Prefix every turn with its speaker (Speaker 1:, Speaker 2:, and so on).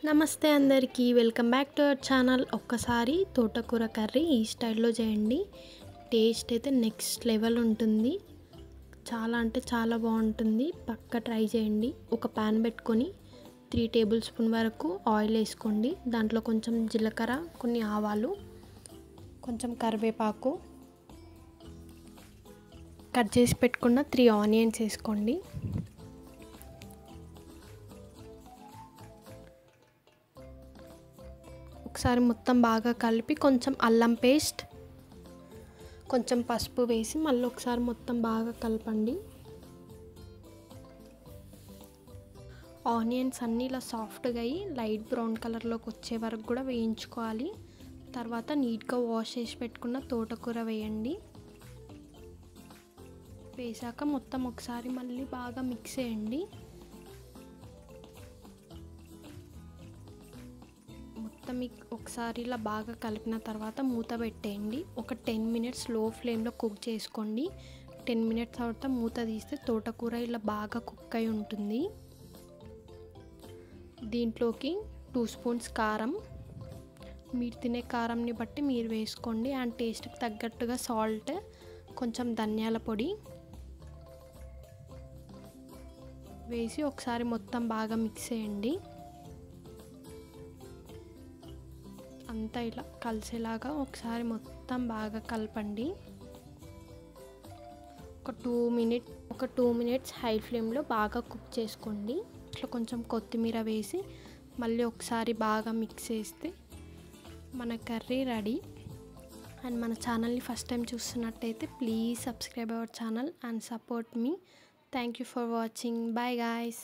Speaker 1: నమస్తే అందరికీ welcome back to our channel. ఒక్కసారి తోటకూర కర్రీ ఈ స్టైల్లో చేయండి. టేస్ట్ అయితే నెక్స్ట్ లెవెల్ ఉంటుంది. చాలా అంటే చాలా బాగుంటుంది. పక్కా ట్రై చేయండి. ఒక ప్యాన్ పెట్టుకొని 3 టేబుల్ స్పూన్ వరకు ఆయిల్ వేసుకోండి. దాంట్లో కొంచెం జీలకర్ర, కొన్ని ఆవాలు, కొంచెం కరివేపాకు, కట్ చేసి పెట్టుకున్న 3 ఆనియన్స్ వేసుకోండి. ఒకసారి మొత్తం బాగా కలిపి కొంచెం అల్లం పేస్ట్, కొంచెం పసుపు వేసి మళ్ళీ ఒకసారి మొత్తం బాగా కలపండి. ఆనియన్స్ అన్నీ ఇలా సాఫ్ట్గా అయ్యి లైట్ బ్రౌన్ కలర్లోకి వచ్చే వరకు కూడా వేయించుకోవాలి. తర్వాత నీట్గా వాష్ చేసి పెట్టుకున్న తోటకూర వేయండి. వేసాక మొత్తం ఒకసారి మళ్ళీ బాగా మిక్స్ చేయండి. ఒకసారి ఇలా బాగా కలిపిన తర్వాత మూత పెట్టేయండి. ఒక 10 మినిట్స్ లో ఫ్లేమ్లో కుక్ చేసుకోండి. 10 మినిట్స్ తర్వాత మూత తీస్తే తోటకూర ఇలా బాగా కుక్ అయి ఉంటుంది. దీంట్లోకి 2 స్పూన్స్ కారం, మీరు తినే కారంని బట్టి మీరు వేసుకోండి. అండ్ టేస్ట్కి తగ్గట్టుగా సాల్ట్, కొంచెం ధనియాల పొడి వేసి ఒకసారి మొత్తం బాగా మిక్స్ చేయండి. అంతా ఇలా కలిసేలాగా ఒకసారి మొత్తం బాగా కలపండి. ఒక 2 మినిట్స్ హై ఫ్లేమ్లో బాగా కుక్ చేసుకోండి. ఇట్లా కొంచెం కొత్తిమీర వేసి మళ్ళీ ఒకసారి బాగా మిక్స్ చేస్తే మన కర్రీ రెడీ. అండ్ మన ఛానల్ని ఫస్ట్ టైం చూస్తున్నట్టయితే please subscribe our channel and support me. Thank you for watching. Bye guys.